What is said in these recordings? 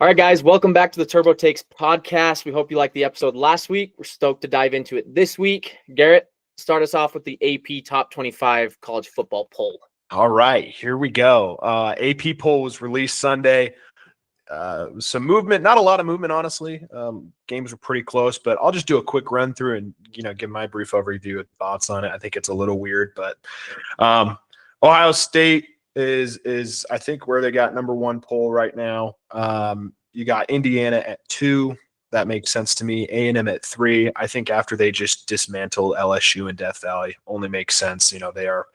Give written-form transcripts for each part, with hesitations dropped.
All right, guys, welcome back to the Turbo Takes podcast. We hope you liked the episode last week. We're stoked to dive into it this week. Garrett, start us off with the AP Top 25 college football poll. All right, here we go. AP poll was released Sunday. Some movement, not a lot of movement, honestly. Games were pretty close, but I'll just do a quick run through and give my brief overview of thoughts on it. I think it's a little weird, but Ohio State is I think where they got number one poll right now. You got Indiana at 2. That makes sense to me. A&M at 3. I think after they just dismantle LSU and Death Valley, only makes sense. They are,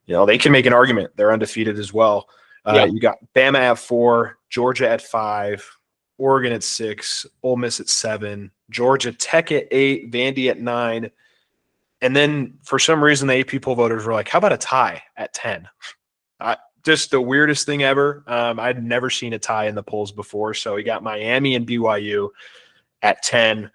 they can make an argument. They're undefeated as well. You got Bama at 4, Georgia at 5, Oregon at 6, Ole Miss at 7, Georgia Tech at 8, Vandy at 9. And then for some reason, the AP poll voters were like, how about a tie at 10? Just the weirdest thing ever. I'd never seen a tie in the polls before. So we got Miami and BYU at 10,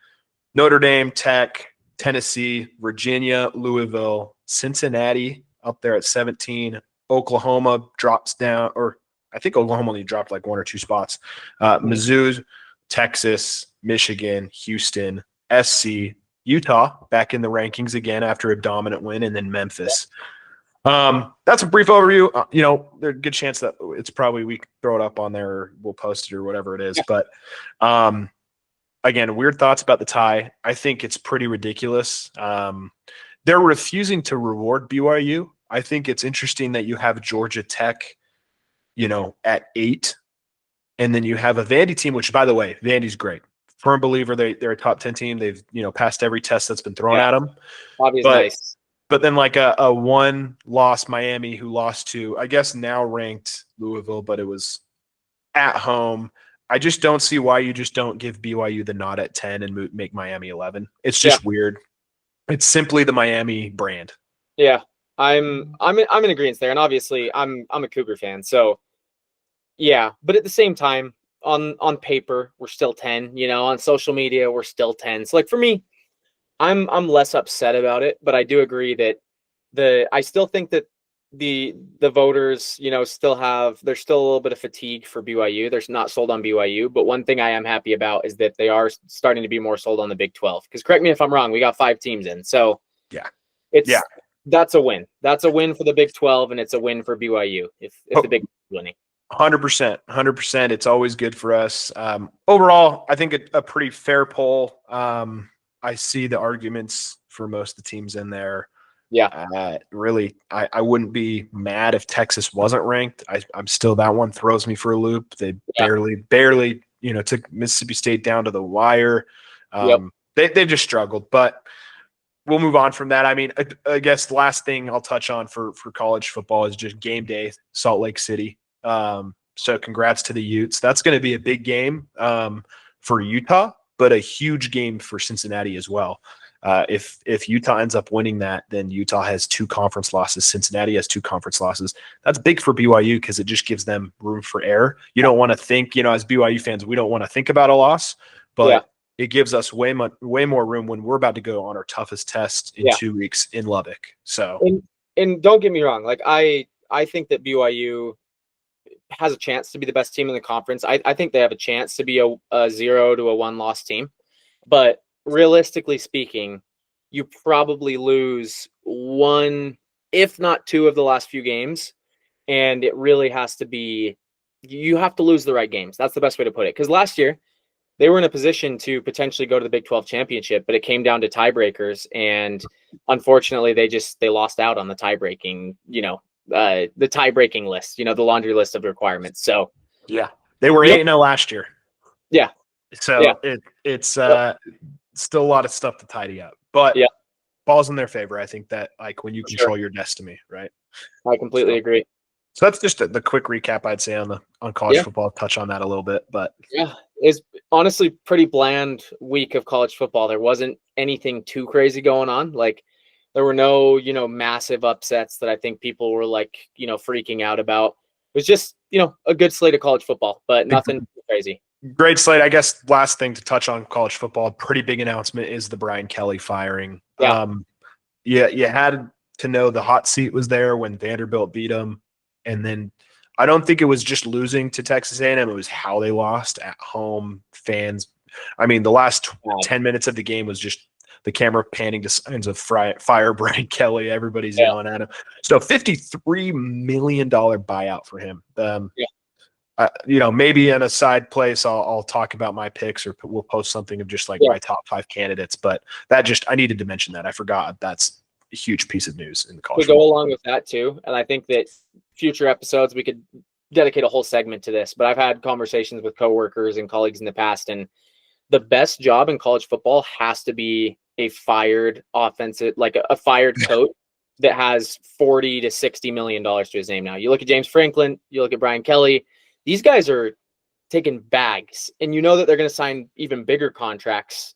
Notre Dame, Tech, Tennessee, Virginia, Louisville, Cincinnati up there at 17. Oklahoma drops down, or I think Oklahoma only dropped like 1 or 2 spots. Mizzou, Texas, Michigan, Houston, SC, Utah back in the rankings again after a dominant win, and then Memphis. That's a brief overview. There's a good chance that it's probably we throw it up on there or we'll post it or whatever it is. But again, weird thoughts about the tie. I think it's pretty ridiculous. They're refusing to reward BYU. I think it's interesting that you have Georgia Tech, at 8, and then you have a Vandy team, which, by the way, Vandy's great. Firm believer they're a top 10 team. They've passed every test that's been thrown at them. Obviously, nice. But then like a one-loss Miami who lost to, I guess, now ranked Louisville, but it was at home. I just don't see why you just don't give BYU the nod at 10 and make Miami 11. It's just weird. It's simply the Miami brand. Yeah. I'm in agreement there, and obviously I'm a Cougar fan, so yeah. But at the same time, on paper we're still 10. On social media we're still 10. So like for me, I'm less upset about it, but I do agree that I still think that the voters they're still a little bit of fatigue for BYU. They're not sold on BYU, but one thing I am happy about is that they are starting to be more sold on the Big 12. Because correct me if I'm wrong, we got 5 teams in, so that's a win. That's a win for the Big 12, and it's a win for BYU if the Big 12 is winning. 100%. It's always good for us. Overall, I think a pretty fair poll. I see the arguments for most of the teams in there. Yeah. Really, I wouldn't be mad if Texas wasn't ranked. I'm still, that one throws me for a loop. They barely, took Mississippi State down to the wire. They've just struggled, but we'll move on from that. I mean, I guess the last thing I'll touch on for college football is just game day, Salt Lake City. So congrats to the Utes. That's going to be a big game for Utah, but a huge game for Cincinnati as well. If Utah ends up winning that, then Utah has 2 conference losses. Cincinnati has 2 conference losses. That's big for BYU because it just gives them room for error. You don't want to think, as BYU fans, we don't want to think about a loss, but it gives us way more room when we're about to go on our toughest test in 2 weeks in Lubbock. So, and don't get me wrong, like I think that BYU has a chance to be the best team in the conference. I think they have a chance to be a 0 to a 1 loss team, but realistically speaking, you probably lose 1, if not 2 of the last few games. And it really has to be, you have to lose the right games. That's the best way to put it. Because last year they were in a position to potentially go to the Big 12 championship, but it came down to tiebreakers. And unfortunately they lost out on the tie-breaking, the tie-breaking list, the laundry list of requirements. So they were 8-0 last year. Yeah. So it's still a lot of stuff to tidy up, but ball's in their favor. I think that like when you control your destiny, right? I completely agree. So that's just the quick recap I'd say on college football. I'll touch on that a little bit, but it's honestly pretty bland week of college football. There wasn't anything too crazy going on. Like there were no, massive upsets that I think people were like, freaking out about. It was just, a good slate of college football, but nothing too crazy. Great slate. I guess last thing to touch on college football, pretty big announcement is the Brian Kelly firing. You had to know the hot seat was there when Vanderbilt beat him. And then I don't think it was just losing to Texas A&M. It was how they lost at home. Fans. I mean, the last 10 minutes of the game was just the camera panning to signs of fire Brian Kelly. Everybody's yelling at him. So $53 million buyout for him. Maybe in a side place, I'll talk about my picks, or we'll post something of just like my top 5 candidates. But I needed to mention that. I forgot. That's a huge piece of news in the college. We go along with that too, and I think that future episodes we could dedicate a whole segment to this. But I've had conversations with coworkers and colleagues in the past, and the best job in college football has to be a fired offensive, like a fired coach that has $40 to $60 million to his name. Now you look at James Franklin, you look at Brian Kelly. These guys are taking bags, and you know that they're going to sign even bigger contracts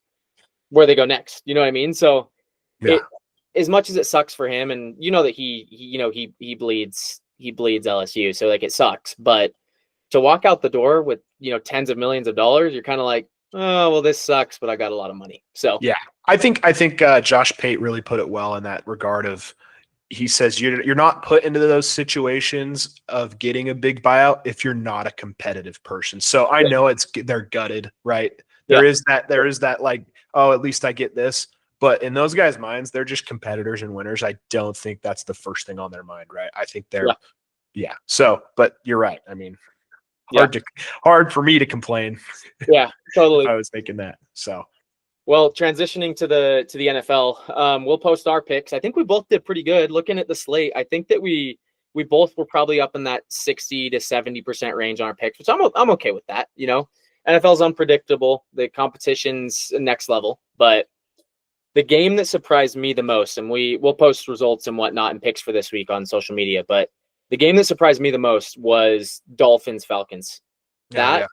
where they go next. You know what I mean? So, as much as it sucks for him, and you know that he bleeds LSU, so like it sucks. But to walk out the door with tens of millions of dollars, you're kind of like, oh well, this sucks, but I got a lot of money. So yeah, I think Josh Pate really put it well in that regard of. He says you're not put into those situations of getting a big buyout if you're not a competitive person. So I know they're gutted, right? There is that like, oh, at least I get this. But in those guys' minds, they're just competitors and winners. I don't think that's the first thing on their mind, right? I think they're So, but you're right. I mean, hard for me to complain. Yeah, totally. I was thinking that. So. Well, transitioning to the NFL, we'll post our picks. I think we both did pretty good. Looking at the slate, I think that we both were probably up in that 60 to 70% range on our picks, which I'm okay with that. NFL's unpredictable. The competition's next level. But the game that surprised me the most, and we'll post results and whatnot and picks for this week on social media, but the game that surprised me the most was Dolphins-Falcons. That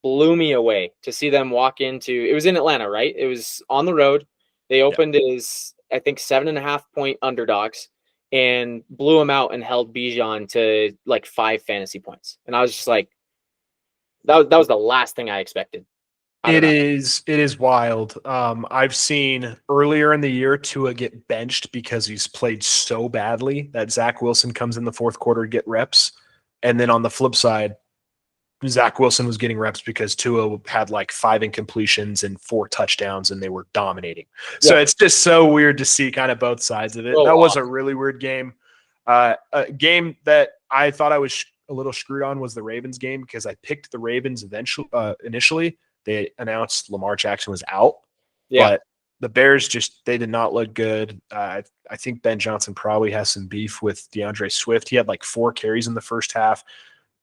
blew me away to see them walk into. It was in Atlanta, right? It was on the road. They opened as I think 7.5 point underdogs and blew them out and held Bijan to like 5 fantasy points. And I was just like, that was the last thing I expected. It is wild. I've seen earlier in the year Tua get benched because he's played so badly that Zach Wilson comes in the fourth quarter to get reps, and then on the flip side, Zach Wilson was getting reps because Tua had like 5 incompletions and 4 touchdowns, and they were dominating. So it's just so weird to see kind of both sides of it. That was a really weird game. A game that I thought I was a little screwed on was the Ravens game because I picked the Ravens initially. They announced Lamar Jackson was out, but the Bears they did not look good. I think Ben Johnson probably has some beef with DeAndre Swift. He had like 4 carries in the first half.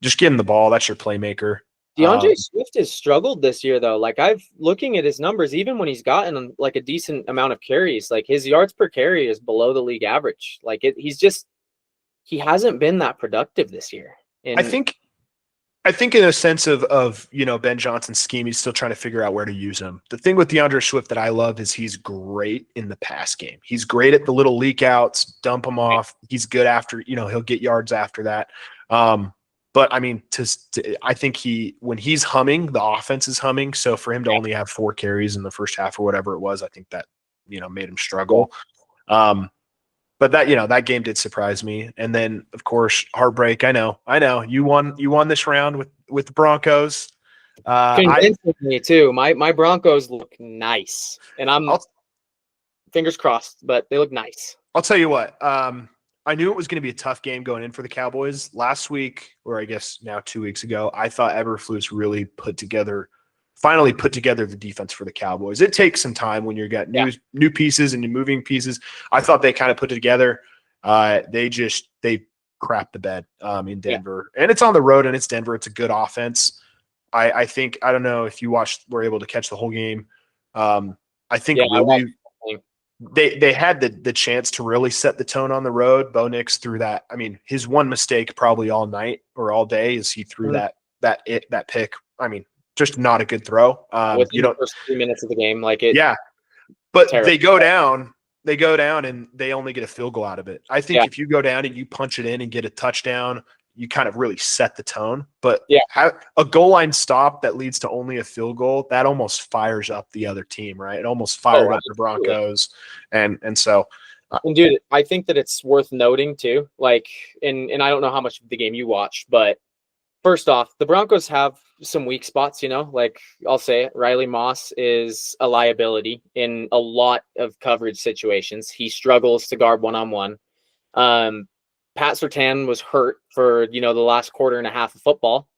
Just give him the ball. That's your playmaker. DeAndre Swift has struggled this year, though. Like looking at his numbers, even when he's gotten like a decent amount of carries, like his yards per carry is below the league average. Like he hasn't been that productive this year. And I think in a sense of Ben Johnson's scheme, he's still trying to figure out where to use him. The thing with DeAndre Swift that I love is he's great in the pass game. He's great at the little leak outs, dump him off. He's good after, he'll get yards after that. But I mean, I think when he's humming, the offense is humming. So for him to only have 4 carries in the first half or whatever it was, I think that, made him struggle. But that game did surprise me. And then of course, heartbreak. I know you won this round with the Broncos. Convincing me too. My Broncos look nice, and I'm fingers crossed, but they look nice. I'll tell you what, I knew it was going to be a tough game going in for the Cowboys last week, or I guess now 2 weeks ago. I thought Eberflus really finally put together the defense for the Cowboys. It takes some time when you got new pieces and moving pieces. I thought they kind of put it together. They crapped the bed in Denver, and it's on the road and it's Denver. It's a good offense. I think, I don't know if you were able to catch the whole game. I think they had the chance to really set the tone on the road. Bo Nix threw that. I mean, his one mistake probably all night or all day is he threw that pick. I mean, just not a good throw. Within the first 3 minutes of the game, but terrible. They go down and they only get a field goal out of it. I think if you go down and you punch it in and get a touchdown, you kind of really set the tone. But a goal line stop that leads to only a field goal, that almost fires up the other team, right? It almost fired up the Broncos. And so And dude, I think that it's worth noting too. Like, and I don't know how much of the game you watched, but first off, the Broncos have some weak spots, you know, like I'll say it, Riley Moss is a liability in a lot of coverage situations. He struggles to guard one-on-one. Pat Surtain was hurt for, you know, the last quarter and a half of football,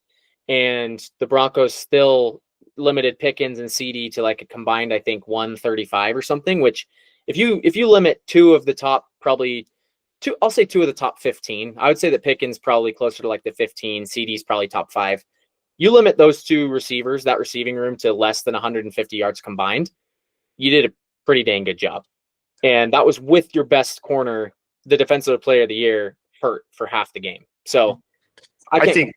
and the Broncos still limited Pickens and CD to like a combined, I think, 135 or something, which if you limit two of the top, probably two, I'll say two of the top 15. I would say that Pickens probably closer to like the 15, CD's probably top 5. You limit those two receivers, that receiving room, to less than 150 yards combined, you did a pretty dang good job. And that was with your best corner, the defensive player of the year, hurt for half the game. So I think,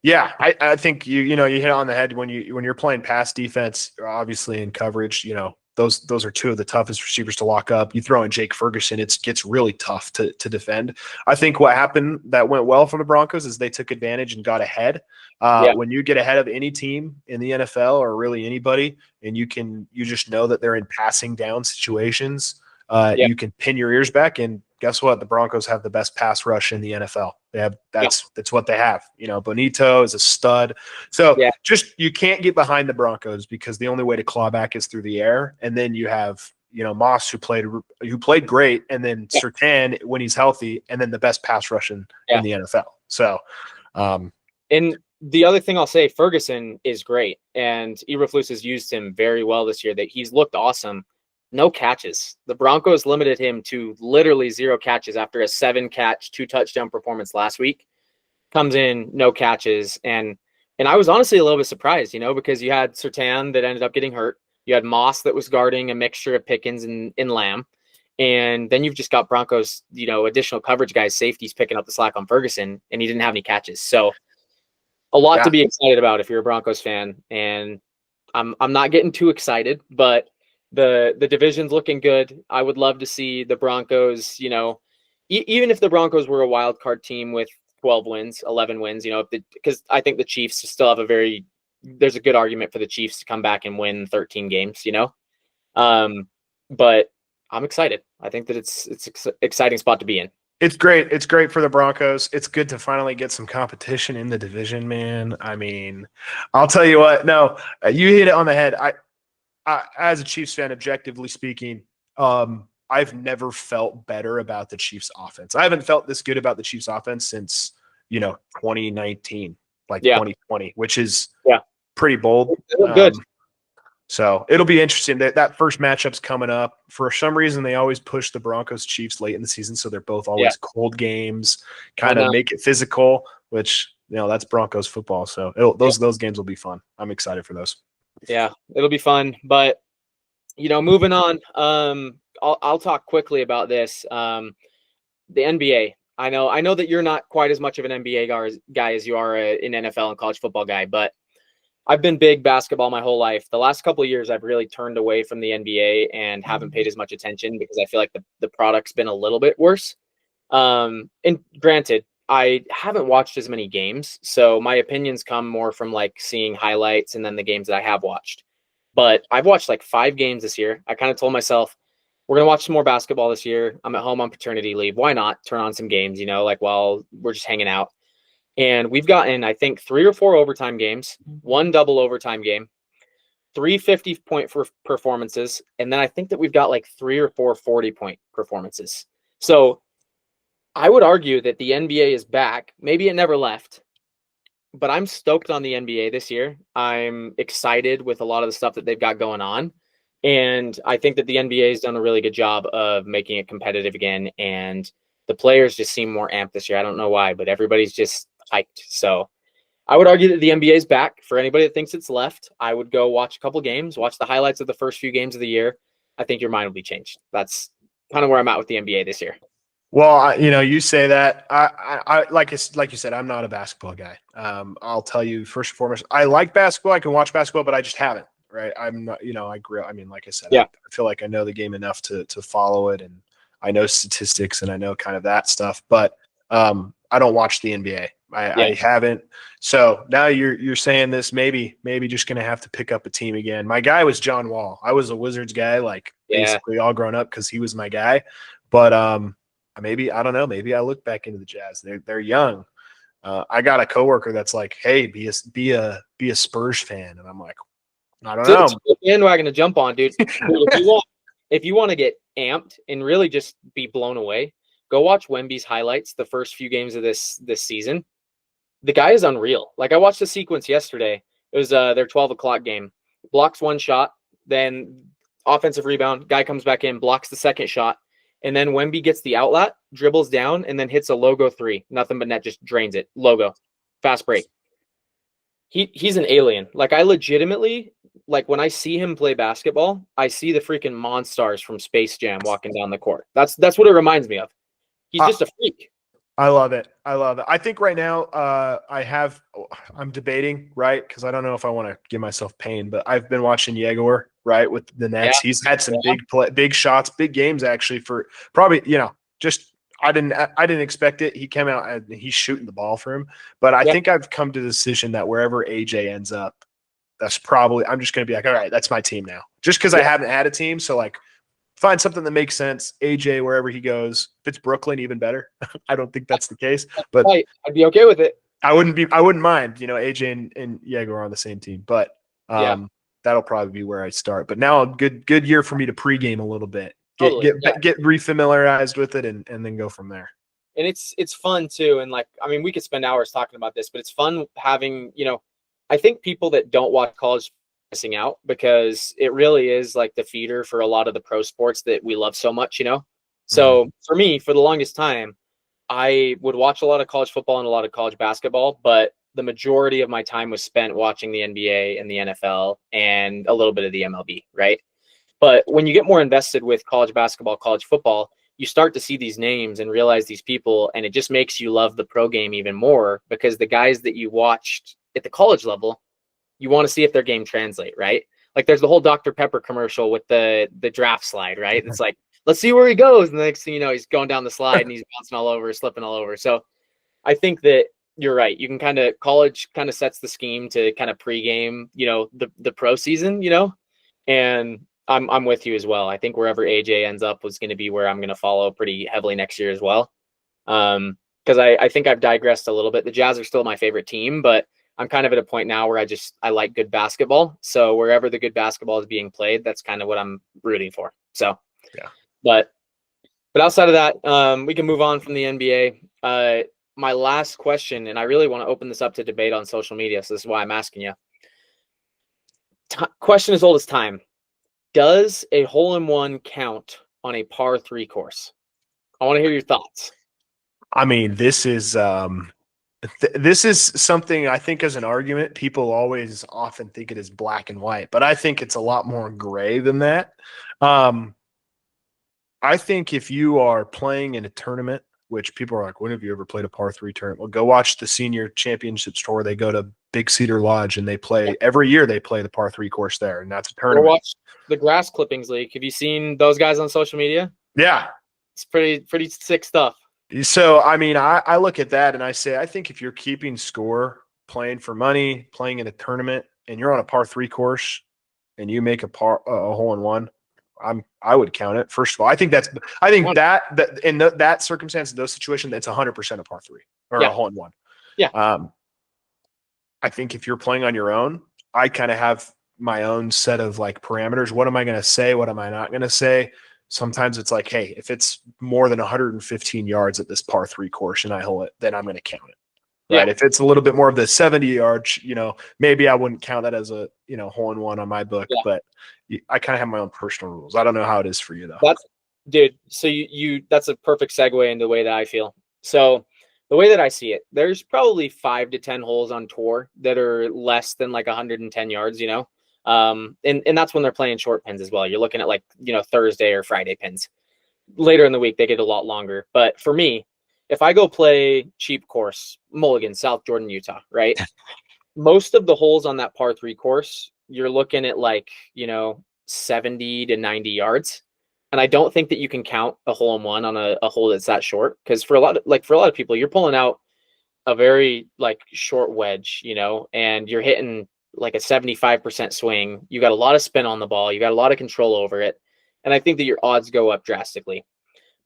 yeah, I think you know, you hit on the head when you're playing pass defense, obviously in coverage, you know, those are two of the toughest receivers to lock up. You throw in Jake Ferguson, it gets really tough to defend. I think what happened that went well for the Broncos is they took advantage and got ahead. When you get ahead of any team in the NFL or really anybody, and you just know that they're in passing down situations, you can pin your ears back. And guess what? The Broncos have the best pass rush in the NFL. They have that's what they have. You know, Bonito is a stud. So just you can't get behind the Broncos because the only way to claw back is through the air. And then you have, you know, Moss who played great, and then Surtain when he's healthy, and then the best pass rush in the NFL. So and the other thing I'll say, Ferguson is great, and Eberflus has used him very well this year. That he's looked awesome. No catches. The Broncos limited him to literally 0 catches after a 7-catch, 2-touchdown performance last week. Comes in, no catches. And I was honestly a little bit surprised, you know, because you had Surtain that ended up getting hurt. You had Moss that was guarding a mixture of Pickens and Lamb. And then you've just got Broncos, you know, additional coverage guys, safeties picking up the slack on Ferguson, and he didn't have any catches. So a lot to be excited about if you're a Broncos fan. And I'm not getting too excited, but the division's looking good. I would love to see the Broncos, you know, even if the Broncos were a wild card team with 12 wins, 11 wins, you know, because I think the Chiefs still have there's a good argument for the Chiefs to come back and win 13 games, you know. But I'm excited. I think that it's an exciting spot to be in. It's great. It's great for the Broncos. It's good to finally get some competition in the division, man. I mean, I'll tell you what. No, you hit it on the head. I as a Chiefs fan, objectively speaking, I've never felt better about the Chiefs offense. I haven't felt this good about the Chiefs offense since, you know, 2019, 2020, which is pretty bold. Good. So it'll be interesting. That first matchup's coming up. For some reason, they always push the Broncos Chiefs late in the season, so they're both always cold games, kind of make it physical, which, you know, that's Broncos football. So those games will be fun. I'm excited for those. Yeah, it'll be fun. But, you know, moving on, I'll talk quickly about this. The NBA. I know that you're not quite as much of an NBA guy as you are an NFL and college football guy, but I've been big basketball my whole life. The last couple of years, I've really turned away from the NBA and haven't paid as much attention because I feel like the product's been a little bit worse. And granted, I haven't watched as many games, so my opinions come more from like seeing highlights and then the games that I have watched. But I've watched like 5 games this year. I kind of told myself, we're going to watch some more basketball this year. I'm at home on paternity leave. Why not turn on some games, you know, like while we're just hanging out. And we've gotten, I think, 3 or 4 overtime games, 1 double overtime game, 3 50-point performances, and then I think that we've got like 3 or 4 40-point performances. So I would argue that the NBA is back. Maybe it never left, but I'm stoked on the NBA this year. I'm excited with a lot of the stuff that they've got going on. And I think that the NBA has done a really good job of making it competitive again. And the players just seem more amped this year. I don't know why, but everybody's just hyped. So I would argue that the NBA is back. For anybody that thinks it's left, I would go watch a couple games, watch the highlights of the first few games of the year. I think your mind will be changed. That's kind of where I'm at with the NBA this year. Well, you know, you say that. I like you said, I'm not a basketball guy. I'll tell you first and foremost, I like basketball. I can watch basketball, but I just haven't. Right? I'm not. You know, I grew up. I mean, like I said, I feel like I know the game enough to follow it, and I know statistics and I know kind of that stuff. But I don't watch the NBA. I haven't. So now you're saying this. Maybe just gonna have to pick up a team again. My guy was John Wall. I was a Wizards guy, like basically all grown up because he was my guy. But maybe I don't know. Maybe I look back into the Jazz. They're young. I got a coworker that's like, "Hey, be a Spurs fan," and I'm like, I don't It's know. a bandwagon to jump on, dude. If you want to get amped and really just be blown away, go watch Wemby's highlights the first few games of this season. The guy is unreal. Like I watched the sequence yesterday. It was their 12 o'clock game. Blocks one shot, then offensive rebound. Guy comes back in, blocks the second shot, and then Wemby gets the outlet, dribbles down, and then hits a logo three. Nothing but net, just drains it. Logo, fast break. He's an alien. Like I legitimately, like when I see him play basketball, I see the freaking Monstars from Space Jam walking down the court. That's what it reminds me of. He's just a freak. I love it. I love it. I think right now I'm debating, right? Because I don't know if I want to give myself pain, but I've been watching Yegor, right, with the Nets. Yeah. He's had some big shots, big games actually for probably, just I didn't expect it. He came out and he's shooting the ball for him. But I think I've come to the decision that wherever AJ ends up, that's probably I'm just gonna be like, all right, that's my team now. Just because I haven't had a team. So like find something that makes sense. AJ, wherever he goes. If it's Brooklyn, even better. I don't think that's the case, but I'd be okay with it. I wouldn't mind, AJ and Yegor are on the same team, but that'll probably be where I start. But now a good year for me to pregame a little bit, get refamiliarized with it and then go from there. And it's fun too. And like, I mean, we could spend hours talking about this, but it's fun having, I think people that don't watch college missing out because it really is like the feeder for a lot of the pro sports that we love so much, So for me, for the longest time, I would watch a lot of college football and a lot of college basketball, but the majority of my time was spent watching the NBA and the NFL and a little bit of the MLB, right? But when you get more invested with college basketball, college football, you start to see these names and realize these people, and it just makes you love the pro game even more because the guys that you watched at the college level, you want to see if their game translate, right? Like there's the whole Dr. Pepper commercial with the draft slide, right? It's like, let's see where he goes. And the next thing you know, he's going down the slide and he's bouncing all over, slipping all over. So I think that you're right. You can college kind of sets the scheme to kind of pregame, the pro season, and I'm with you as well. I think wherever AJ ends up was going to be where I'm going to follow pretty heavily next year as well. Because I think I've digressed a little bit. The Jazz are still my favorite team, but I'm kind of at a point now where I like good basketball. So wherever the good basketball is being played, that's kind of what I'm rooting for. So, yeah. But outside of that, we can move on from the NBA. My last question, and I really want to open this up to debate on social media. So this is why I'm asking you. Question as old as time. Does a hole-in-one count on a par 3 course? I want to hear your thoughts. I mean, this is something I think as an argument, people always often think it is black and white, but I think it's a lot more gray than that. I think if you are playing in a tournament, which people are like, when have you ever played a par 3 tournament? Well, go watch the Senior Championships Tour. They go to Big Cedar Lodge and they play every year. They play the par 3 course there, and that's a tournament. Or watch the Grass Clippings League. Have you seen those guys on social media? Yeah, it's pretty sick stuff. So, I mean, I look at that and I say, I think if you're keeping score, playing for money, playing in a tournament, and you're on a par 3 course, and you make a hole-in-one, I would count it. First of all, I think that in that circumstance, in those situations, it's 100% a par 3 or a hole-in-one. Yeah. I think if you're playing on your own, I kind of have my own set of like parameters. What am I going to say? What am I not going to say? Sometimes it's like, hey, if it's more than 115 yards at this par 3 course and I hole it, then I'm going to count it. Right. Yeah. If it's a little bit more of the 70 yards, maybe I wouldn't count that as a, hole-in-one on my book, but I kind of have my own personal rules. I don't know how it is for you though. So that's a perfect segue into the way that I feel. So the way that I see it, there's probably 5 to 10 holes on tour that are less than like 110 yards, and that's when they're playing short pins as well. You're looking at like, Thursday or Friday pins. Later in the week, they get a lot longer. But for me, if I go play cheap course, Mulligan, South Jordan, Utah, right? Most of the holes on that par 3 course, you're looking at like, 70 to 90 yards. And I don't think that you can count a hole-in-one on a hole that's that short. Because for a lot of people, you're pulling out a very like short wedge, and you're hitting like a 75% swing. You got a lot of spin on the ball. You got a lot of control over it. And I think that your odds go up drastically.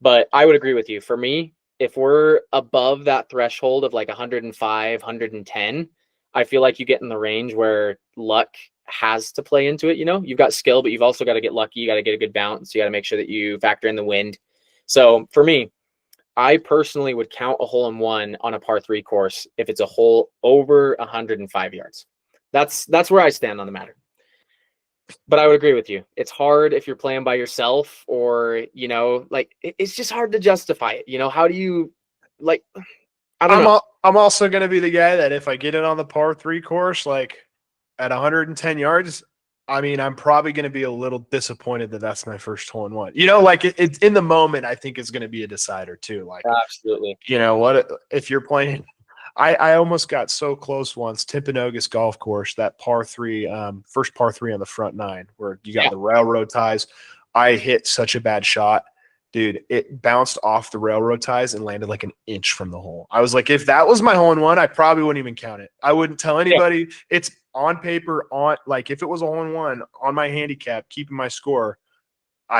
But I would agree with you. For me, if we're above that threshold of like 105, 110, I feel like you get in the range where luck has to play into it. You know, you've got skill, but you've also got to get lucky. You got to get a good bounce. You got to make sure that you factor in the wind. So for me, I personally would count a hole in one on a par three course if it's a hole over 105 yards. That's where I stand on the matter. But I would agree with you. It's hard if you're playing by yourself, or, you know, like it's just hard to justify it. You know, how do you, like, I don't know. I'm also going to be the guy that if I get it on the par three course, like at 110 yards, I mean, I'm probably going to be a little disappointed that that's my first hole in one. You know, like it's in the moment, I think is going to be a decider too. Like, Absolutely. you know what, if you're playing, I almost got so close once, Timpanogos Golf Course, that par three, first par three on the front nine, where you got the railroad ties. I hit such a bad shot, dude. It bounced off the railroad ties and landed like an inch from the hole. I was like, if that was my hole in one, I probably wouldn't even count it. I wouldn't tell anybody. It's on paper, on like if it was a hole in one on my handicap, keeping my score,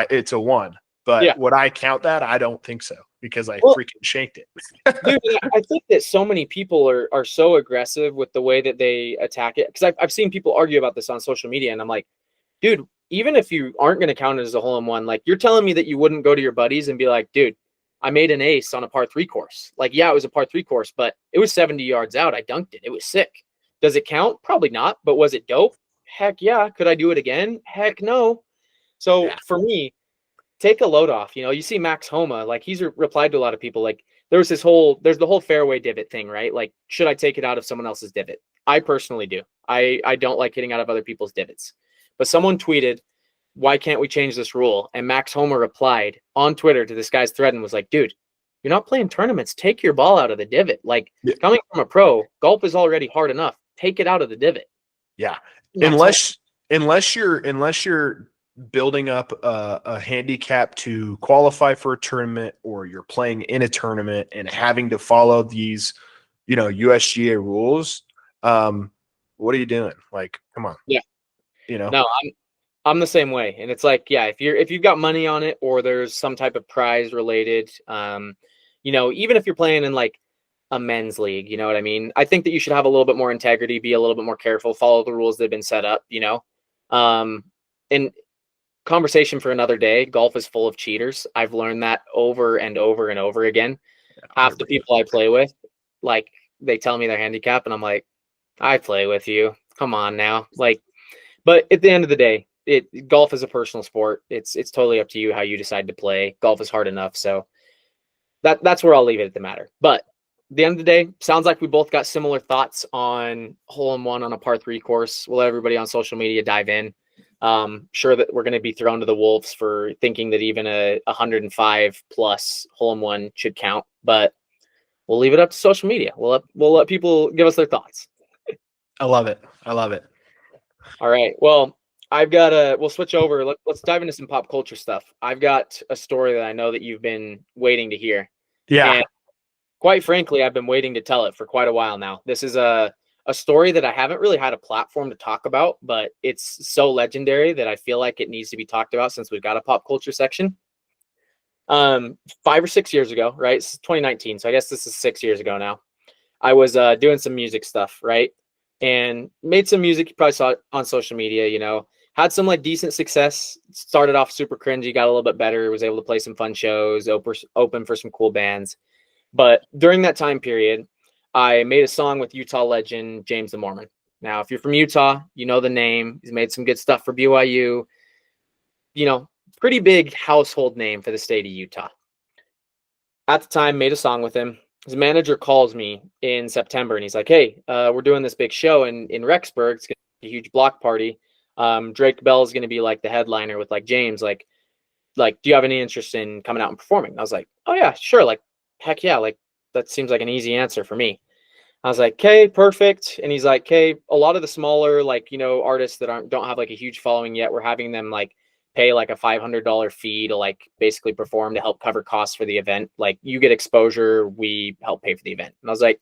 it's a one. But would I count that? I don't think so, because I freaking shanked it. Dude, I think that so many people are so aggressive with the way that they attack it. Because I've seen people argue about this on social media, and I'm like, dude, even if you aren't going to count it as a hole in one, like you're telling me that you wouldn't go to your buddies and be like, dude, I made an ace on a par three course. Like, yeah, it was a par three course, but it was 70 yards out. I dunked it. It was sick. Does it count? Probably not. But was it dope? Heck yeah. Could I do it again? Heck no. So for me, take a load off. You know, you see Max Homa, like he's replied to a lot of people. Like there's the whole fairway divot thing, right? Like, should I take it out of someone else's divot? I personally do. I don't like hitting out of other people's divots. But someone tweeted, why can't we change this rule? And Max Homa replied on Twitter to this guy's thread and was like, dude, you're not playing tournaments. Take your ball out of the divot. Like coming from a pro, golf is already hard enough. Take it out of the divot. Yeah. Unless you're building up a handicap to qualify for a tournament, or you're playing in a tournament and having to follow these, you know, USGA rules. What are you doing? Like, come on. Yeah. You know, no, I'm the same way. And it's like, yeah, if you've got money on it, or there's some type of prize related, you know, even if you're playing in like a men's league, you know what I mean? I think that you should have a little bit more integrity, be a little bit more careful, follow the rules that have been set up, you know? And conversation for another day, golf is full of cheaters. I've learned that over and over and over again. Half the people I play with, like, they tell me their handicap and I'm like, I play with you. Come on now. Like, but at the end of the day, golf is a personal sport. It's totally up to you how you decide to play. Golf is hard enough. So that's where I'll leave it at the matter. But at the end of the day, sounds like we both got similar thoughts on hole in one on a par three course. We'll let everybody on social media dive in. Sure that we're going to be thrown to the wolves for thinking that even a 105 plus hole in one should count, but we'll leave it up to social media. We'll let people give us their thoughts. I love it. I love it. All right. Well, we'll switch over. Let's dive into some pop culture stuff. I've got a story that I know that you've been waiting to hear. Yeah. And quite frankly, I've been waiting to tell it for quite a while now. This is a story that I haven't really had a platform to talk about, but it's so legendary that I feel like it needs to be talked about since we've got a pop culture section. 5 or 6 years ago, right? It's 2019. So I guess this is 6 years ago now. I was doing some music stuff, right? And made some music. You probably saw it on social media, you know, had some like decent success. Started off super cringy, got a little bit better, was able to play some fun shows, open for some cool bands. But during that time period, I made a song with Utah legend James the Mormon. Now, if you're from Utah, you know the name. He's made some good stuff for BYU. You know, pretty big household name for the state of Utah. At the time, made a song with him. His manager calls me in September, and he's like, hey, we're doing this big show in Rexburg. It's going to be a huge block party. Drake Bell is going to be like the headliner with like James. Like, do you have any interest in coming out and performing? And I was like, oh, yeah, sure. Like, heck yeah. Like, that seems like an easy answer for me. I was like, okay, perfect. And he's like, okay, a lot of the smaller, like, you know, artists that don't have like a huge following yet, we're having them like pay like a $500 fee to like basically perform to help cover costs for the event. Like, you get exposure, we help pay for the event. And I was like,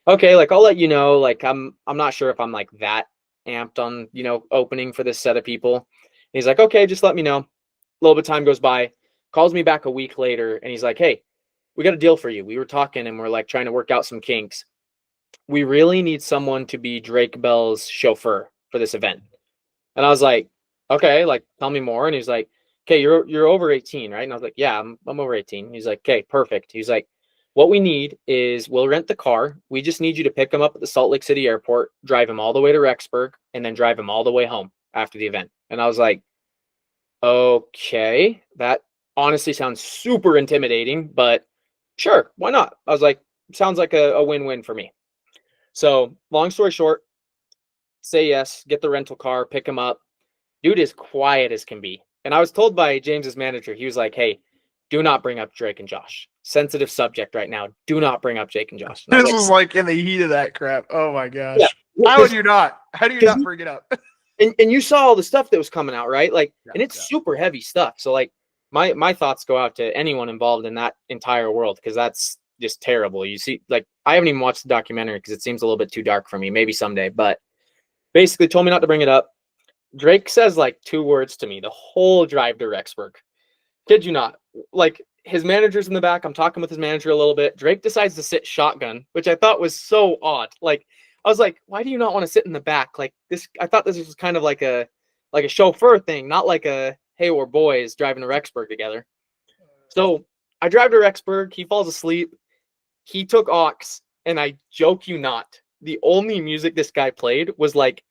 okay, like, I'll let you know. Like, I'm not sure if I'm like that amped on, you know, opening for this set of people. And he's like, okay, just let me know. A little bit of time goes by. calls me back a week later, and he's like, hey, we got a deal for you. We were talking, and we're like trying to work out some kinks. We really need someone to be Drake Bell's chauffeur for this event. And I was like, okay, like tell me more. And he's like, okay, you're over 18, right? And I was like, yeah, I'm over 18. He's like, okay, perfect. He's like, what we need is we'll rent the car. We just need you to pick him up at the Salt Lake City airport, drive him all the way to Rexburg, and then drive him all the way home after the event. And I was like, okay, that honestly sounds super intimidating, but sure, why not? I was like, sounds like a win-win for me. So long story short, say yes, get the rental car, pick him up. Dude is quiet as can be. And I was told by James's manager, he was like, hey, do not bring up Drake and Josh. Sensitive subject right now. Do not bring up Jake and Josh. And This was like in the heat of that crap. Oh my gosh. Yeah. How would you not? How do you not bring it up? And you saw all the stuff that was coming out, right? Like, Yeah, and it's yeah. super heavy stuff. So like my thoughts go out to anyone involved in that entire world, because that's just terrible. You see, like, I haven't even watched the documentary because it seems a little bit too dark for me. Maybe someday, but basically told me not to bring it up. Drake says like 2 words to me the whole drive to Rexburg. Kid you not. Like, his manager's in the back. I'm talking with his manager a little bit. Drake decides to sit shotgun, which I thought was so odd. Like, I was like, why do you not want to sit in the back? Like this, I thought this was kind of like a chauffeur thing, not like a, hey, we're boys driving to Rexburg together. So I drive to Rexburg. He falls asleep. He took aux, and I joke you not, the only music this guy played was like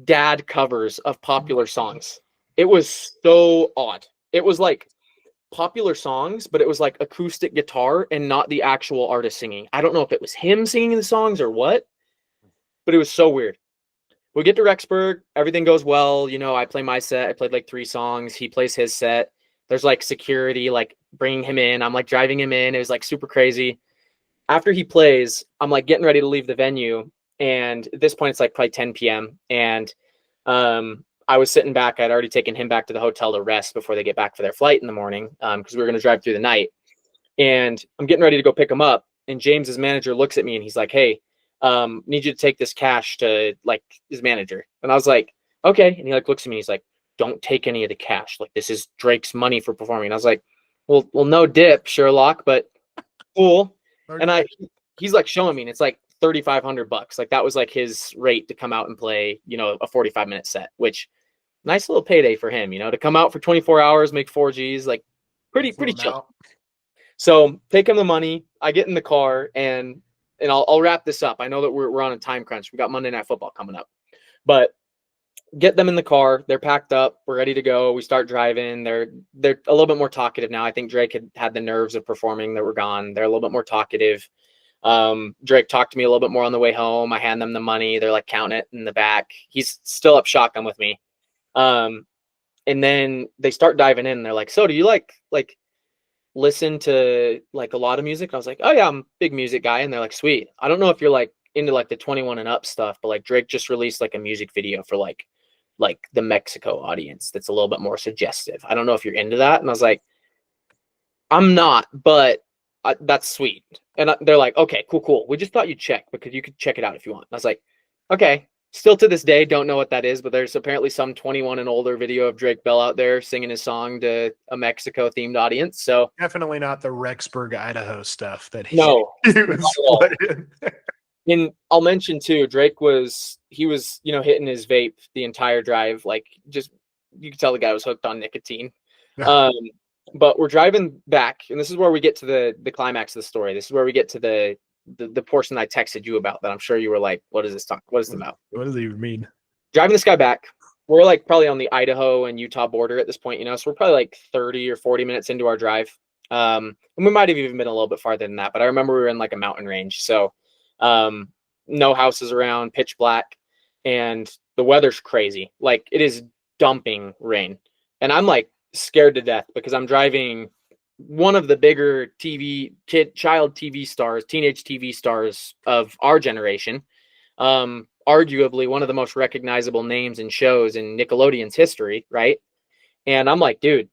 dad covers of popular songs. It was so odd. It was like popular songs, but it was like acoustic guitar and not the actual artist singing. I don't know if it was him singing the songs or what, but it was so weird. We get to Rexburg, everything goes well. You know, I play my set. I played like 3 songs. He plays his set. There's like security, like bringing him in. I'm like driving him in. It was like super crazy. After he plays, I'm like getting ready to leave the venue. And at this point, it's like probably 10 p.m. And I was sitting back. I'd already taken him back to the hotel to rest before they get back for their flight in the morning, because we were going to drive through the night. And I'm getting ready to go pick him up. And James's manager looks at me and he's like, hey, need you to take this cash to like his manager. And I was like, okay. And he like looks at me. He's like, don't take any of the cash. Like, this is Drake's money for performing. And I was like, well, no dip, Sherlock, but cool. Okay. And he's like showing me, and it's like $3,500. Like, that was like his rate to come out and play, you know, a 45-minute set, which nice little payday for him, you know, to come out for 24 hours, make 4 G's, like pretty chill. So take him the money. I get in the car, and I'll wrap this up. I know that we're on a time crunch. We got Monday Night Football coming up, but get them in the car. They're packed up. We're ready to go. We start driving. They're a little bit more talkative now. I think Drake had the nerves of performing that were gone. They're a little bit more talkative. Drake talked to me a little bit more on the way home. I hand them the money. They're like counting it in the back. He's still up shotgun with me. And then they start diving in. They're like, so do you like listen to like a lot of music? I was like, oh yeah, I'm a big music guy. And they're like, sweet. I don't know if you're like into like the 21 and up stuff, but like Drake just released like a music video for like the Mexico audience that's a little bit more suggestive. I don't know if you're into that. And I was like, I'm not, but that's sweet. And they're like, okay, cool. We just thought you'd check because you could check it out if you want. And I was like, okay. Still to this day, don't know what that is, but there's apparently some 21 and older video of Drake Bell out there singing his song to a Mexico themed audience. So definitely not the Rexburg, Idaho stuff that he no, was playing. And I'll mention too, Drake was you know, hitting his vape the entire drive. Like, just, you could tell the guy was hooked on nicotine. Yeah. But we're driving back, and this is where we get to the climax of the story. This is where we get to the portion I texted you about that I'm sure you were like, what is this talk? What is it about? What does it even mean? Driving this guy back. We're like probably on the Idaho and Utah border at this point, you know, so we're probably like 30 or 40 minutes into our drive. And we might have even been a little bit farther than that, but I remember we were in like a mountain range. So no houses around, pitch black, and the weather's crazy. Like, it is dumping rain. And I'm like scared to death because I'm driving one of the bigger child TV stars, teenage TV stars of our generation. Arguably one of the most recognizable names and shows in Nickelodeon's history, right? And I'm like, dude,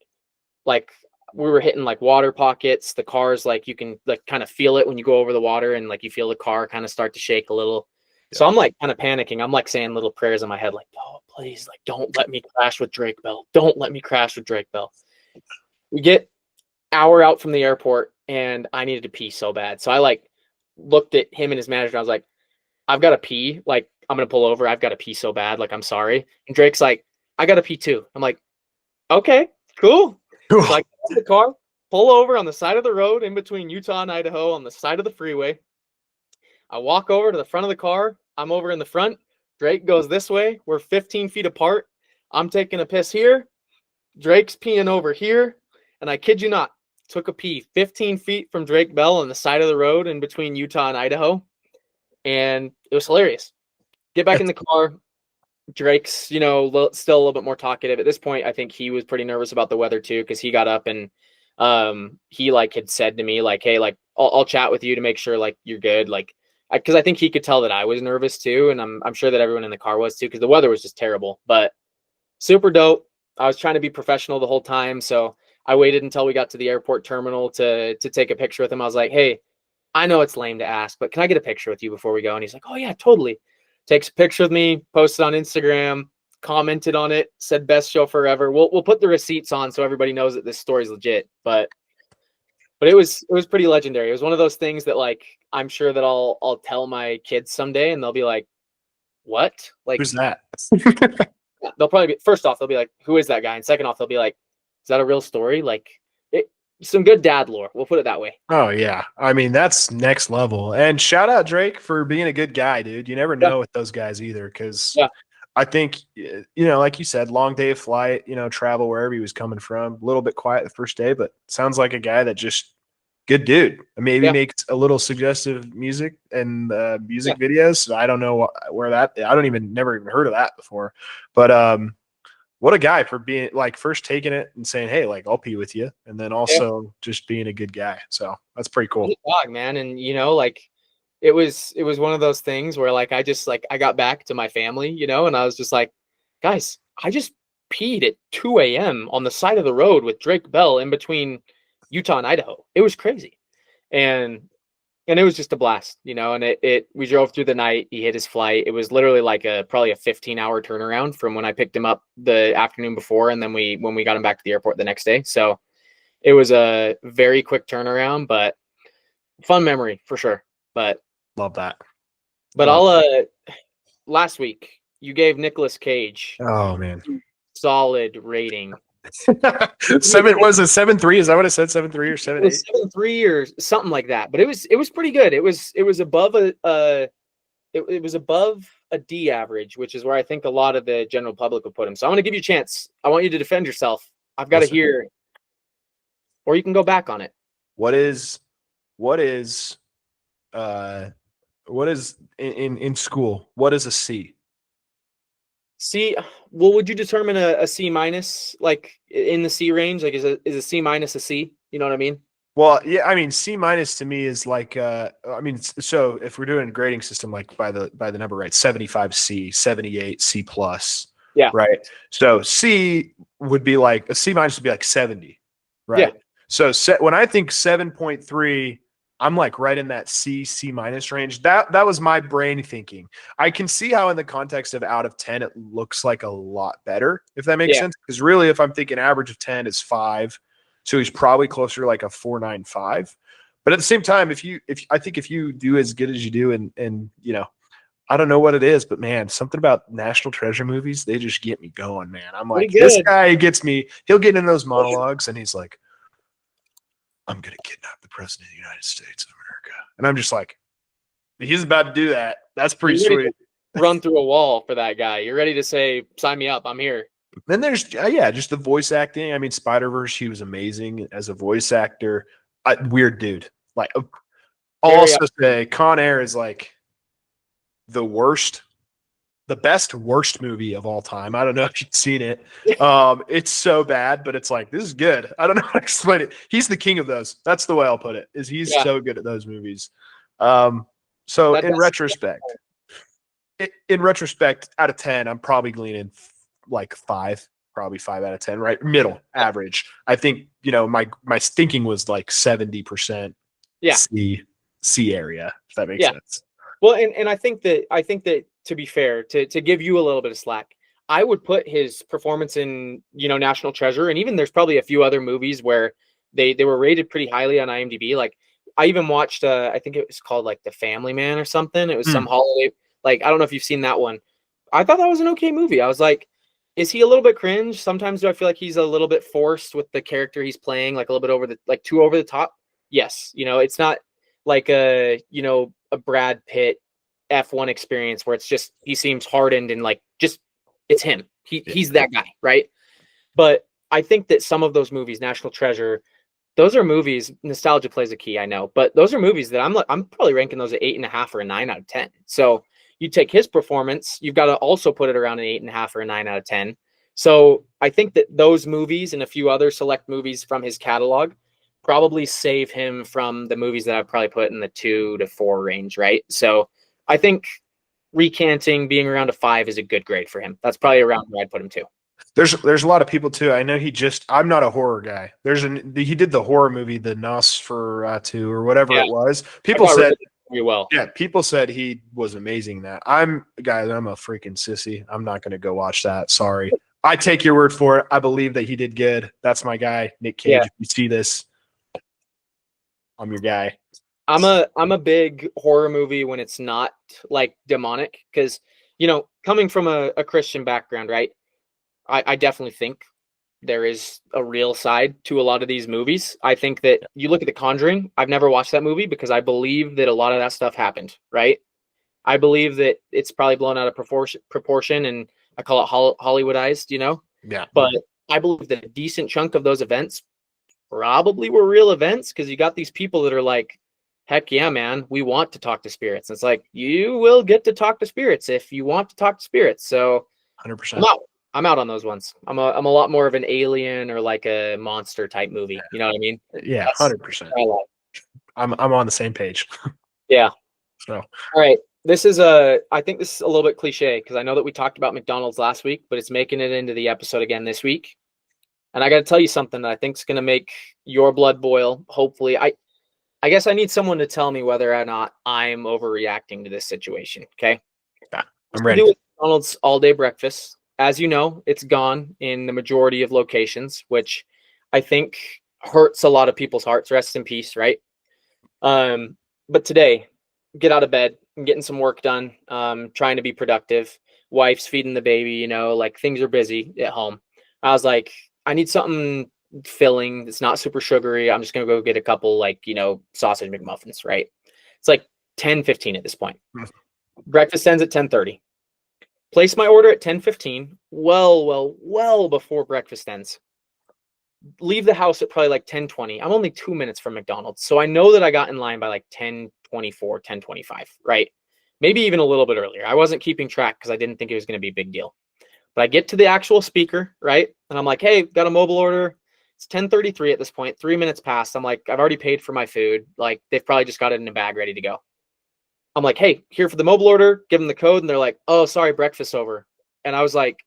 like, we were hitting like water pockets. The car's like, you can like kind of feel it when you go over the water, and like you feel the car kind of start to shake a little. Yeah. So I'm like kind of panicking. I'm like saying little prayers in my head, like, oh, please, like, don't let me crash with Drake Bell. Don't let me crash with Drake Bell. We get hour out from the airport, and I needed to pee so bad. So I like looked at him and his manager. And I was like, I've got to pee. Like, I'm gonna pull over. I've got to pee so bad. Like, I'm sorry. And Drake's like, I got to pee too. I'm like, okay, cool. So I get out of the car, pull over on the side of the road in between Utah and Idaho on the side of the freeway. I walk over to the front of the car. I'm over in the front. Drake goes this way. We're 15 feet apart. I'm taking a piss here. Drake's peeing over here. And I kid you not, took a pee 15 feet from Drake Bell on the side of the road in between Utah and Idaho. And it was hilarious. Get back in the car. Drake's, still a little bit more talkative. At this point, I think he was pretty nervous about the weather too, because he got up and he like had said to me, like, hey, like I'll chat with you to make sure like you're good. Like, because I think he could tell that I was nervous too. And I'm sure that everyone in the car was too, because the weather was just terrible. But super dope. I was trying to be professional the whole time. So I waited until we got to the airport terminal to take a picture with him. I was like, hey, I know it's lame to ask, but can I get a picture with you before we go? And he's like, oh yeah, totally. Takes a picture with me, posted on Instagram, commented on it, said best show forever. We'll put the receipts on so everybody knows that this story's legit. But it was pretty legendary. It was one of those things that like I'm sure that I'll tell my kids someday and they'll be like, what? Like, Who's that? they'll probably be, first off, they'll be like, who is that guy? And second off, they'll be like, is that a real story? Like, some good dad lore. We'll put it that way. Oh yeah, I mean that's next level. And shout out Drake for being a good guy, dude. You never know with those guys either, because I think like you said, long day of flight, travel wherever he was coming from. A little bit quiet the first day, but sounds like a guy that just good dude. Maybe makes a little suggestive music and music videos. So I don't know where that. I don't even never even heard of that before, but what a guy for being like first taking it and saying, hey, like I'll pee with you. And then also just being a good guy. So that's pretty cool. Dog, man. And like it was one of those things where like, I just like, I got back to my family, and I was just like, guys, I just peed at 2 a.m. on the side of the road with Drake Bell in between Utah and Idaho. It was crazy. And it was just a blast, and we drove through the night. He hit his flight. It was literally like probably a 15-hour turnaround from when I picked him up the afternoon before. And then when we got him back to the airport the next day. So it was a very quick turnaround, but fun memory for sure. But love that. But last week you gave Nicolas Cage. Oh man. Solid rating. 7 was it 7.3? Is that what it said? 7.3 or 7.8? 7.3 or something like that. But it was pretty good. It was above it was above a D average, which is where I think a lot of the general public would put him. So I'm going to give you a chance. I want you to defend yourself. I've got to hear, or you can go back on it. What is in school? What is a C? C, well, would you determine a C minus, like in the C range? Like is a C minus a C? You know what I mean? Well, yeah, I mean C minus to me is like so if we're doing a grading system like by the number, right? 75 C, 78 C plus. Yeah. Right. So C would be like a C minus would be like 70. Right. Yeah. So when I think 7.3, I'm like right in that C minus range. That was my brain thinking. I can see how in the context of out of 10, it looks like a lot better, if that makes sense. Because really, if I'm thinking average of 10 is 5, so he's probably closer to like a 4.95. But at the same time, if you do as good as you do, and I don't know what it is, but man, something about National Treasure movies, they just get me going, man. I'm like, this guy gets me. He'll get in those monologues, and he's like, I'm going to kidnap the president of the United States of America. And I'm just like, he's about to do that. That's pretty sweet. Run through a wall for that guy. You're ready to say, sign me up. I'm here. Then there's, just the voice acting. I mean, Spider-Verse, he was amazing as a voice actor. Weird dude. Like, I'll also say Con Air is like the best worst movie of all time. I don't know if you've seen it. It's so bad, but it's like, this is good. I don't know how to explain it. He's the king of those. That's the way I'll put it, is he's so good at those movies. So in retrospect, out of 10, I'm probably leaning like 5, probably 5 out of 10, right? Middle average. I think, my thinking was like 70% C area, if that makes sense. Well, and I think that to be fair, to give you a little bit of slack, I would put his performance in, National Treasure, and even there's probably a few other movies where they were rated pretty highly on IMDb. Like I even watched, I think it was called like The Family Man or something. It was some holiday, like I don't know if you've seen that one. I thought that was an okay movie. I was like, is he a little bit cringe? Sometimes do I feel like he's a little bit forced with the character he's playing, like a little bit too over the top? Yes, it's not like a Brad Pitt F1 experience where it's just he seems hardened and like just it's him. He's that guy, right? But I think that some of those movies, National Treasure, those are movies. Nostalgia plays a key, I know, but those are movies that I'm probably ranking those at 8.5 or a 9 out of 10. So you take his performance, you've got to also put it around an 8.5 or a 9 out of 10. So I think that those movies and a few other select movies from his catalog probably save him from the movies that I'd probably put in the 2 to 4 range, right? So I think recanting being around a 5 is a good grade for him. That's probably around where I'd put him too. There's a lot of people too. I know I'm not a horror guy. He did the horror movie, the Nosferatu or whatever it was. People said really well. Yeah, people said he was amazing in that. I'm a freaking sissy. I'm not going to go watch that. Sorry. I take your word for it. I believe that he did good. That's my guy, Nick Cage. Yeah. If you see this, I'm your guy. I'm a big horror movie when it's not like demonic, because coming from a Christian background, right? I definitely think there is a real side to a lot of these movies. I think that you look at The Conjuring. I've never watched that movie because I believe that a lot of that stuff happened, right? I believe that it's probably blown out of proportion, and I call it Hollywoodized, Yeah. But I believe that a decent chunk of those events probably were real events, because you got these people that are like, heck yeah, man, we want to talk to spirits. And it's like, you will get to talk to spirits if you want to talk to spirits. So 100%. I'm out on those ones. I'm a lot more of an alien or like a monster type movie. You know what I mean? Yeah, 100%. I'm on the same page. Yeah. So all right. I think this is a little bit cliche, because I know that we talked about McDonald's last week, but it's making it into the episode again this week. And I got to tell you something that I think is going to make your blood boil. Hopefully, I guess I need someone to tell me whether or not I'm overreacting to this situation. Okay. Yeah, I'm ready. Do with McDonald's all day breakfast. As you know, it's gone in the majority of locations, which I think hurts a lot of people's hearts. Rest in peace, right? But today, get out of bed, I'm getting some work done, trying to be productive. Wife's feeding the baby, like things are busy at home. I was like, I need something filling that's not super sugary. I'm just gonna go get a couple sausage McMuffins, right? It's like 10:15 at this point. Breakfast ends at 10:30. Place my order at 10:15. Well before breakfast ends. Leave the house at probably like 10:20. I'm only 2 minutes from McDonald's, so I know that I got in line by like 10:24, 10:25, right? Maybe even a little bit earlier. I wasn't keeping track because I didn't think it was going to be a big deal. But I get to the actual speaker, right? And I'm like, hey, got a mobile order. It's 10:33 at this point, 3 minutes past. I'm like, I've already paid for my food. Like, they've probably just got it in a bag ready to go. I'm like, hey, here for the mobile order, give them the code. And they're like, oh, sorry, breakfast's over. And I was like,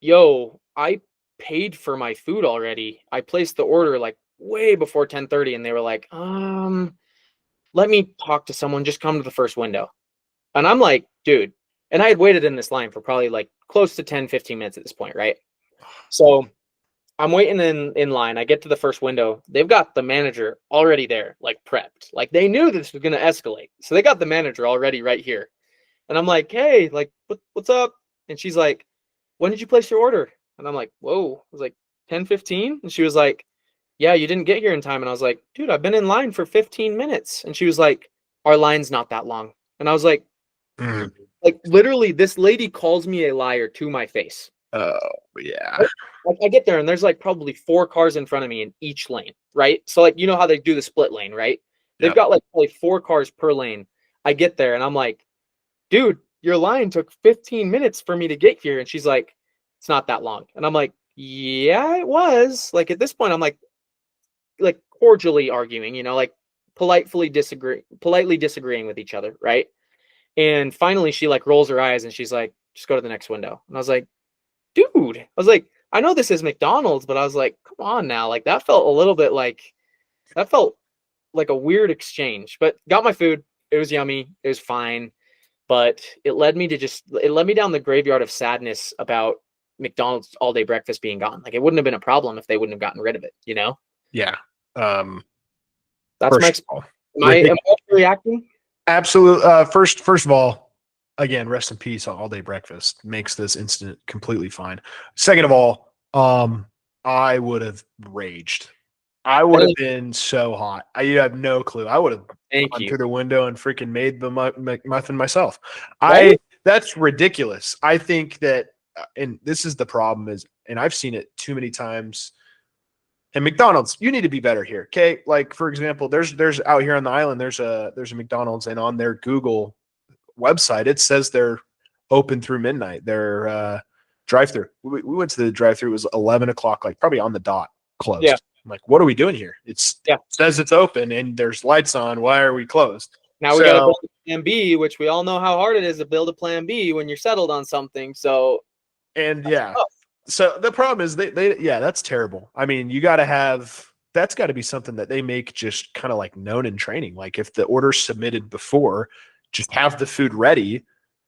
yo, I paid for my food already. I placed the order like way before 10:30. And they were like, let me talk to someone. Just come to the first window. And I'm like, dude. And I had waited in this line for probably like close to 10, 15 minutes at this point, right? So I'm waiting in line. I get to the first window. They've got the manager already there, like prepped. Like they knew this was going to escalate. So they got the manager already right here. And I'm like, hey, like, what's up? And she's like, when did you place your order? And I'm like, whoa. I was like, 10:15? And she was like, yeah, you didn't get here in time. And I was like, dude, I've been in line for 15 minutes. And she was like, our line's not that long. And I was like, like literally, this lady calls me a liar to my face. Oh, yeah. I get there and there's like probably 4 cars in front of me in each lane, right? So like, you know how they do the split lane, right? They've got like probably 4 cars per lane. I get there and I'm like, dude, your line took 15 minutes for me to get here. And she's like, it's not that long. And I'm like, yeah, it was. Like at this point, I'm like cordially arguing, like politely disagreeing with each other, right? And finally she like rolls her eyes and she's like, just go to the next window. And I was like, dude, I was like, I know this is McDonald's, but I was like, come on now. Like that felt like a weird exchange, but got my food. It was yummy. It was fine. but it led me down the graveyard of sadness about McDonald's all day breakfast being gone. Like, it wouldn't have been a problem if they wouldn't have gotten rid of it, you know? Yeah. That's First of all, am I reacting? absolute. First of all, again, rest in peace. All day breakfast makes this incident completely fine. Second of all, I would have raged. I would have been so hot. You have no clue. I would have gone through the window and freaking made the muffin myself. Right? That's ridiculous. I think that, and this is the problem is, and I've seen it too many times. And McDonald's, you need to be better here. Okay. Like, for example, there's out here on the island, there's a McDonald's, and on their Google website, it says they're open through midnight. They're drive-through. We went to the drive-through. It was 11 o'clock, like probably on the dot, closed. Yeah. I'm like, what are we doing here? It says it's open and there's lights on. Why are we closed? Now we got to build a plan B, which we all know how hard it is to build a plan B when you're settled on something. So, and yeah. So the problem is that's terrible. I mean, that's got to be something that they make just kind of like known in training. Like, if the order's submitted before, just have the food ready,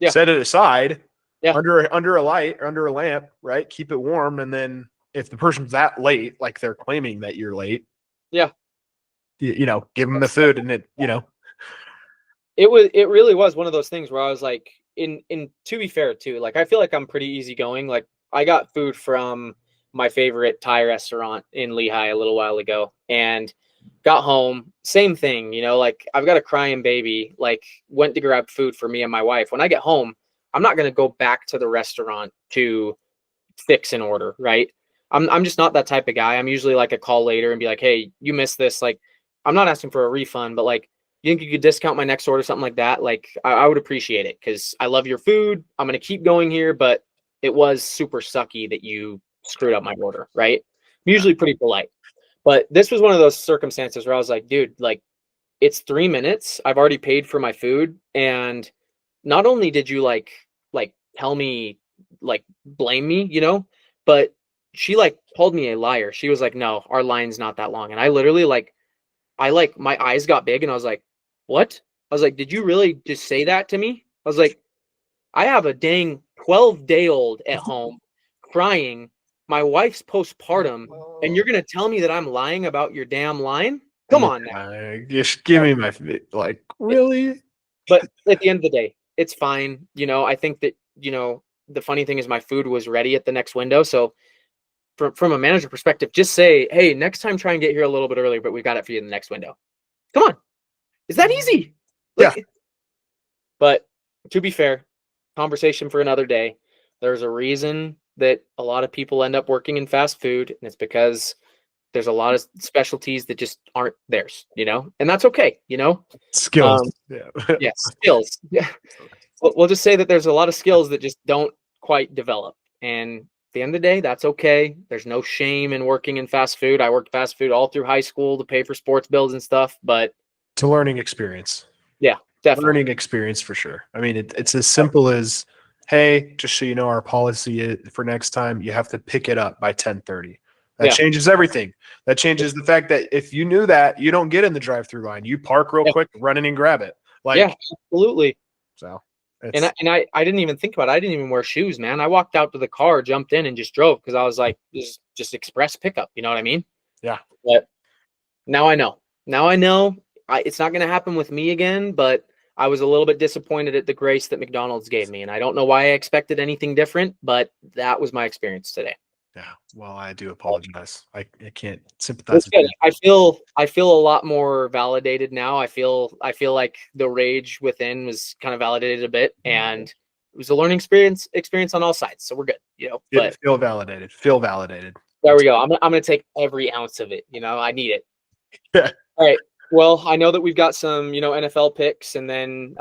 set it aside under a light or under a lamp, right? Keep it warm. And then if the person's that late, like they're claiming that you're late, give them the food. And it really was one of those things where I was like, in to be fair too, like, I feel like I'm pretty easygoing. Like, I got food from my favorite Thai restaurant in Lehigh a little while ago and got home. Same thing, like, I've got a crying baby, like, went to grab food for me and my wife. When I get home, I'm not going to go back to the restaurant to fix an order, right? I'm just not that type of guy. I'm usually like a call later and be like, hey, you missed this. Like, I'm not asking for a refund, but like, you think you could discount my next order, something like that? Like, I would appreciate it because I love your food. I'm going to keep going here, but it was super sucky that you screwed up my order, right? I'm usually pretty polite. But this was one of those circumstances where I was like, dude, like, it's 3 minutes. I've already paid for my food. And not only did you like tell me, like, blame me, but she like called me a liar. She was like, no, our line's not that long. And I literally my eyes got big and I was like, what? I was like, did you really just say that to me? I was like, I have a dang 12-day-old at home crying. My wife's postpartum, and you're going to tell me that I'm lying about your damn line? Come on now. Just give me my, like, really? But at the end of the day, it's fine. I think that, the funny thing is my food was ready at the next window. So from a manager perspective, just say, hey, next time try and get here a little bit earlier, but we got it for you in the next window. Come on. Is that easy? Yeah. But to be fair, conversation for another day. There's a reason that a lot of people end up working in fast food, and it's because there's a lot of specialties that just aren't theirs, and that's okay, Skills. Skills. Yeah. We'll just say that there's a lot of skills that just don't quite develop. And at the end of the day, that's okay. There's no shame in working in fast food. I worked fast food all through high school to pay for sports bills and stuff, but it's a learning experience. Yeah, definitely. Learning experience for sure. I mean, it's as simple as, hey, just so you know, our policy for next time, you have to pick it up by 10:30. That changes everything. That changes the fact that if you knew that, you don't get in the drive-through line. You park real quick, run in and grab it. Like, absolutely. So, and I didn't even think about it. I didn't even wear shoes, man. I walked out to the car, jumped in, and just drove because I was like, this is just express pickup. You know what I mean? Yeah. But now I know. It's not going to happen with me again, but I was a little bit disappointed at the grace that McDonald's gave me. And I don't know why I expected anything different, but that was my experience today. Yeah. Well, I do apologize. I can't sympathize with you. I feel a lot more validated now. I feel like the rage within was kind of validated a bit, and it was a learning experience on all sides. So we're good, But feel validated. There we go. I'm going to take every ounce of it. I need it. Yeah. All right. Well, I know that we've got some, NFL picks, and then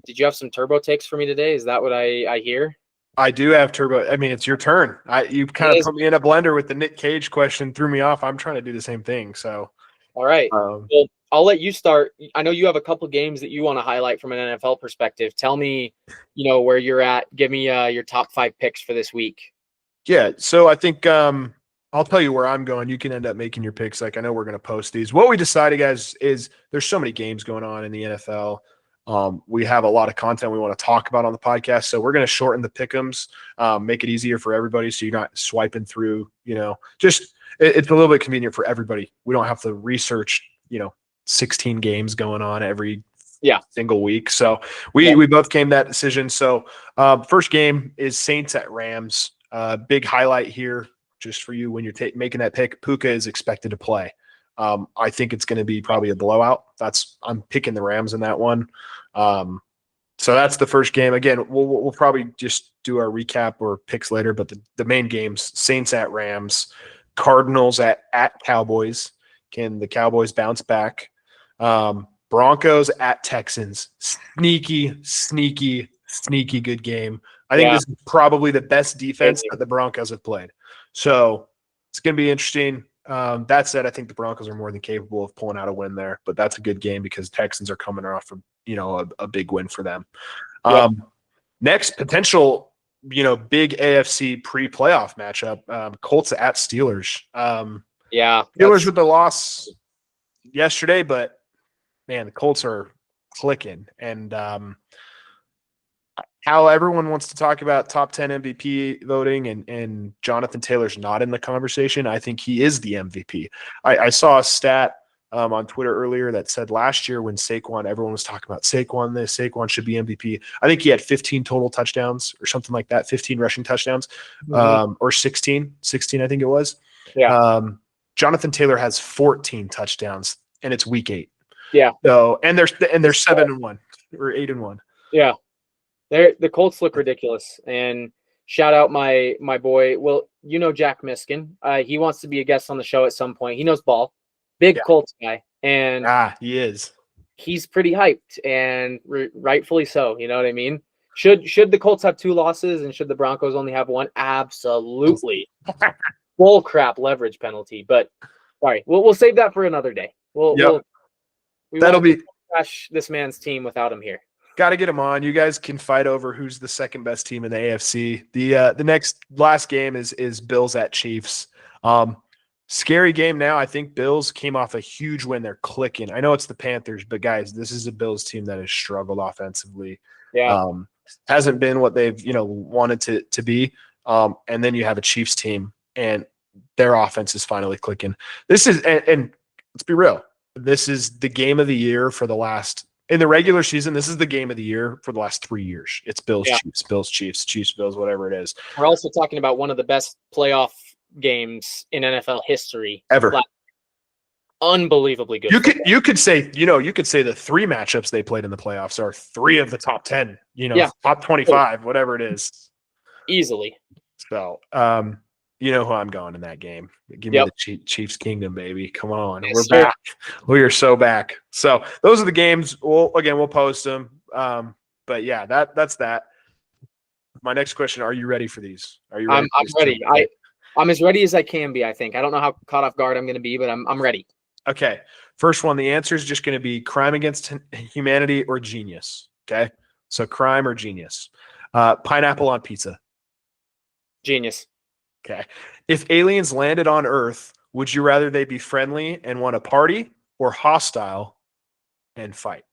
did you have some turbo takes for me today? Is that what I hear? I do have turbo. I mean, it's your turn. You kind of put me in a blender with the Nick Cage question, threw me off. I'm trying to do the same thing. So, all right. Well, I'll let you start. I know you have a couple games that you want to highlight from an NFL perspective. Tell me, where you're at. Give me your top 5 picks for this week. Yeah. So I think I'll tell you where I'm going. You can end up making your picks. Like, I know we're going to post these. What we decided, guys, is there's so many games going on in the NFL. We have a lot of content we want to talk about on the podcast, so we're going to shorten the pick'ems, make it easier for everybody, so you're not swiping through. Just it's a little bit convenient for everybody. We don't have to research 16 games going on every single week. So we both came to that decision. So first game is Saints at Rams. Big highlight here just for you when you're making that pick. Puka is expected to play. I think it's going to be probably a blowout. I'm picking the Rams in that one. So that's the first game. Again, we'll probably just do our recap or picks later, but the main games: Saints at Rams, Cardinals at Cowboys. Can the Cowboys bounce back? Broncos at Texans. Sneaky good game. I think this is probably the best defense that the Broncos have played. So it's going to be interesting. That said, I think the Broncos are more than capable of pulling out a win there, but that's a good game because Texans are coming off of, a big win for them. Next potential, big AFC pre-playoff matchup, Colts at Steelers. Steelers with the loss yesterday, but man, the Colts are clicking. And how everyone wants to talk about top 10 MVP voting and Jonathan Taylor's not in the conversation. I think he is the MVP. I saw a stat on Twitter earlier that said last year when Saquon, everyone was talking about Saquon should be MVP. I think he had 15 total touchdowns or something like that, 15 rushing touchdowns, or 16, I think it was. Jonathan Taylor has 14 touchdowns and it's week 8. Yeah. So, and they're 7-1 or 8-1. Yeah. The Colts look ridiculous, and shout out my boy. Well, Jack Miskin. He wants to be a guest on the show at some point. He knows ball, big Colts guy, and he is. He's pretty hyped, and rightfully so. You know what I mean? Should the Colts have 2 losses, and should the Broncos only have 1? Absolutely. Bull crap leverage penalty, but sorry, we'll save that for another day. That'll be crash this man's team without him here. Got to get him on. You guys can fight over who's the second best team in the AFC. The last game is Bills at Chiefs. Scary game now. I think Bills came off a huge win. They're clicking. I know it's the Panthers, but guys, this is a Bills team that has struggled offensively. Hasn't been what they've wanted to be. And then you have a Chiefs team, and their offense is finally clicking. This is and let's be real. This is the game of the year for the last. In the regular season, this is the game of the year for the last 3 years. It's Bills, Chiefs, Bills, whatever it is. We're also talking about one of the best playoff games in NFL history ever. Unbelievably good. You could say the 3 matchups they played in the playoffs are 3 of the top 10. Top 25, whatever it is, easily. So, you know who I'm going in that game. Give me the Chiefs Kingdom, baby. Come on. We're back. We are so back. So those are the games. We'll post them. But yeah, that's that. My next question, are you ready for these? Are you ready? I'm ready. I'm as ready as I can be, I think. I don't know how caught off guard I'm going to be, but I'm ready. Okay. First one, the answer is just going to be crime against humanity or genius. Okay. So crime or genius. Pineapple on pizza. Genius. Okay. If aliens landed on Earth, would you rather they be friendly and want to party or hostile and fight?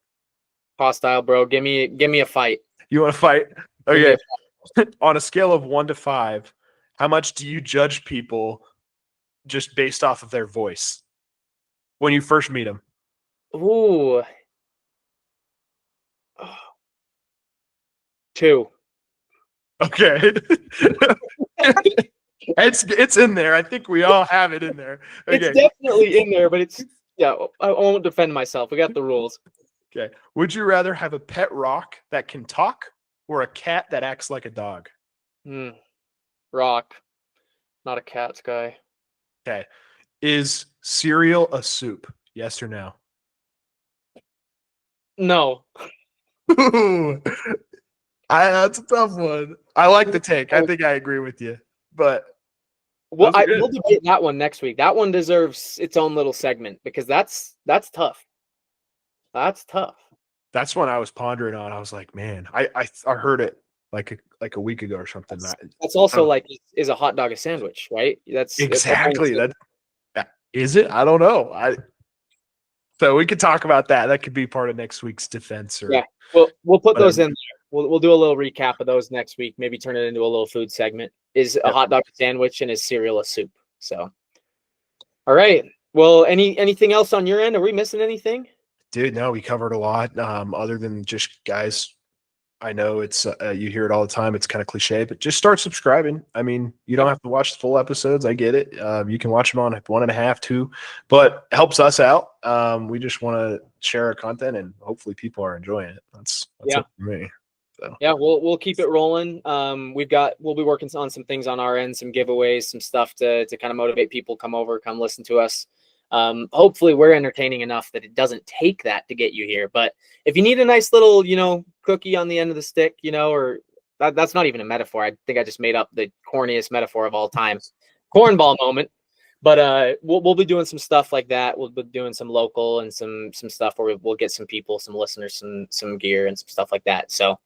Hostile, bro. Give me a fight. You want to fight? Okay. On a scale of 1 to 5, how much do you judge people just based off of their voice when you first meet them? Ooh. 2. Okay. It's in there. I think we all have it in there. Okay. It's definitely in there, but I won't defend myself. We got the rules. Okay. Would you rather have a pet rock that can talk or a cat that acts like a dog? Rock. Not a cat's guy. Okay. Is cereal a soup? Yes or no? No. That's a tough one. I like the take. I think I agree with you. But we'll debate that one next week. That one deserves its own little segment because that's tough. That's tough. That's one I was pondering on. I was like, man, I heard it like a week ago or something. That's also like, is a hot dog a sandwich, right? That's exactly that. Is it? I don't know. So we could talk about that. That could be part of next week's defense. Or Yeah. We'll put those whatever. in there. We'll do a little recap of those next week. Maybe turn it into a little food segment. Is a Yep. hot dog a sandwich and is cereal a soup? So, all right. Well, anything else on your end? Are we missing anything? Dude, no, we covered a lot. Other than just guys, I know it's you hear it all the time. It's kind of cliche, but just start subscribing. I mean, you don't have to watch the full episodes. I get it. You can watch them on 1.5, 2, but it helps us out. We just want to share our content, and hopefully people are enjoying it. That's Yeah. it for me. So. Yeah, we'll keep it rolling. We'll be working on some things on our end, some giveaways, some stuff to kind of motivate people, come over, come listen to us. Hopefully we're entertaining enough that it doesn't take that to get you here. But if you need a nice little, cookie on the end of the stick, or that's not even a metaphor. I think I just made up the corniest metaphor of all time. Cornball moment. But we'll be doing some stuff like that. We'll be doing some local and some stuff where we'll get some people, some listeners, some gear and some stuff like that. So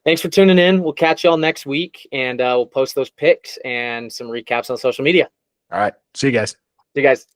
thanks for tuning in. We'll catch y'all next week, and we'll post those pics and some recaps on social media. All right. See you guys. See you guys.